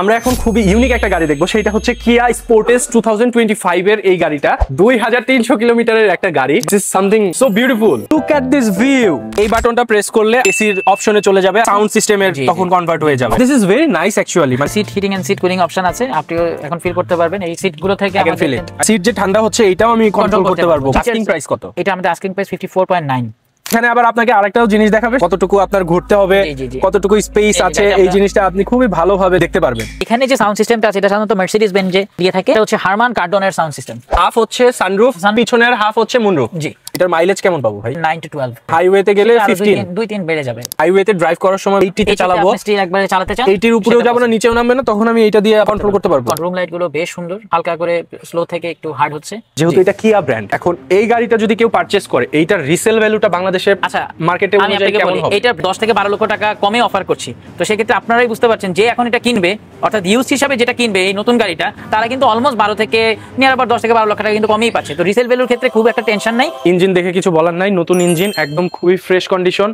আমরা এখন খুবই ইউনিক একটা গাড়ি দেখবো, সেটা হচ্ছে কিয়া স্পোর্টেস 2025 এর এই গাড়িটা 2300 কিলোমিটারের একটা গাড়ি। This is something so beautiful. Look at this view. এই বাটনটা প্রেস করলে এসির অপশনে চলে যাবে, সাউন্ড সিস্টেমের তখন কনভার্ট হয়ে যাবে। This is very nice actually. মানে seat heating and seat cooling option আছে, আপনি এখন ফিল করতে পারবেন এই সিটগুলো থেকে। সিট যে ঠান্ডা হচ্ছে এটাও আমি কন্ট্রোল করতে পারবো। আস্কিং প্রাইস কত? এটা আমাদের আস্কিং প্রাইস 54.9। এখানে আবার আপনাকে আরেকটাও জিনিস দেখাবে, কতটুকু আপনার ঘুরতে হবে, কতটুকু স্পেস আছে, এই জিনিসটা আপনি খুবই ভালোভাবে দেখতে পারবেন। এখানে যে সাউন্ড সিস্টেমটা আছে এটা সাধারণত মার্সিডিজ বেঞ্জে দিয়ে থাকে, এটা হচ্ছে হারমান কার্ডনের সাউন্ড সিস্টেম। হাফ হচ্ছে সানরুফ, পিছনের হাফ হচ্ছে মুনরুফ। জি। এটার মাইলেজ কেমন পাবো ভাই? 9 to 12। হাইওয়েতে গেলে 15, 2-3 বেড়ে যাবে। হাইওয়েতে ড্রাইভ করার সময় 80 তে চালাবো, আপনি একবারে চালাতে চান 80 এর উপরেও যাব না, নিচেও নামবে না, তখন আমি এটা দিয়ে কন্ট্রোল করতে পারবো। রুম লাইট গুলো বেশ সুন্দর, হালকা করে স্লো থেকে একটু হার্ড হচ্ছে। যেহেতু এটা কিয়া ব্র্যান্ড, এখন এই গাড়িটা যদি কেউ পারচেজ করে, এইটার রিসেল ভ্যালুটা বাংলাদেশে আচ্ছা মার্কেটে অনুযায়ী কেমন হবে? এটা 10 থেকে 12 লক্ষ টাকা কমে অফার করছি। তো সেক্ষেত্রে আপনারাই বুঝতে পারছেন যে এখন এটা কিনবে, অর্থাৎ ইউজ হিসাবে যেটা কিনবে এই নতুন গাড়িটা, তারা কিন্তু অলমোস্ট 12 থেকে নিয়ার আবার 10 থেকে 12 লক্ষ টাকা কিন্তু কমেই পাচ্ছে। তো রিসেল ভ্যালুর ক্ষেত্রে খুব একটা টেনশন নাই। ইঞ্জিন দেখে কিছু বলার নাই, নতুন ইঞ্জিন, একদম খুবই ফ্রেশ কন্ডিশন।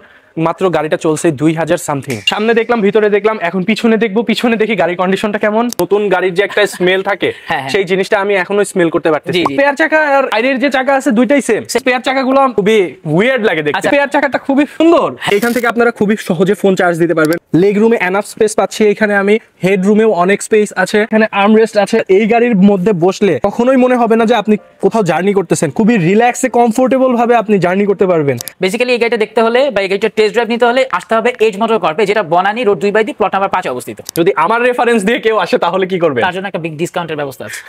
মাত্র গাড়িটা চলছে 2000 সামথিং। সামনে দেখলাম, ভিতরে দেখলাম, এখন পিছনে দেখবো। পিছনে দেখি গাড়ির কন্ডিশনটা কেমন। নতুন গাড়ির যে একটা স্মেল থাকে, সেই জিনিসটা আমি এখনো স্মেল করতে পারতেছি। স্পেয়ার চাকা আর আইরের যে চাকা আছে দুইটাই সেম। স্পেয়ার চাকাগুলো খুবই উইয়ার্ড লাগে দেখতে। স্পেয়ার চাকাটা খুবই সুন্দর। এখান থেকে আপনারা খুবই সহজে ফোন চার্জ দিতে পারবেন। লেগ রুমে এনাফ স্পেস পাচ্ছি, এখানে আমি হেড রুমেও অনেক স্পেস আছে, এখানে আর্মরেস্ট আছে। এই গাড়ির মধ্যে বসলে কখনোই মনে হবে না যে আপনি কোথাও জার্নি করতেছেন, খুবই রিল্যাক্সে কমফোর্টেবল ভাবে আপনি জার্নি করতে পারবেন। বেসিক্যালি এই গাড়িটা দেখতে হলে বা এই গাড়িটা টেস্ট ড্রাইভ নিতে হলে আসতে হবে এজ মোটর কর্পে, যেটা বনানী রোড 2/2 প্লট নাম্বার 5 অবস্থিত। যদি আমার রেফারেন্স দিয়ে কেউ আসে তাহলে কি করবে? তার জন্য একটা বিগ ডিসকাউন্টের ব্যবস্থা আছে।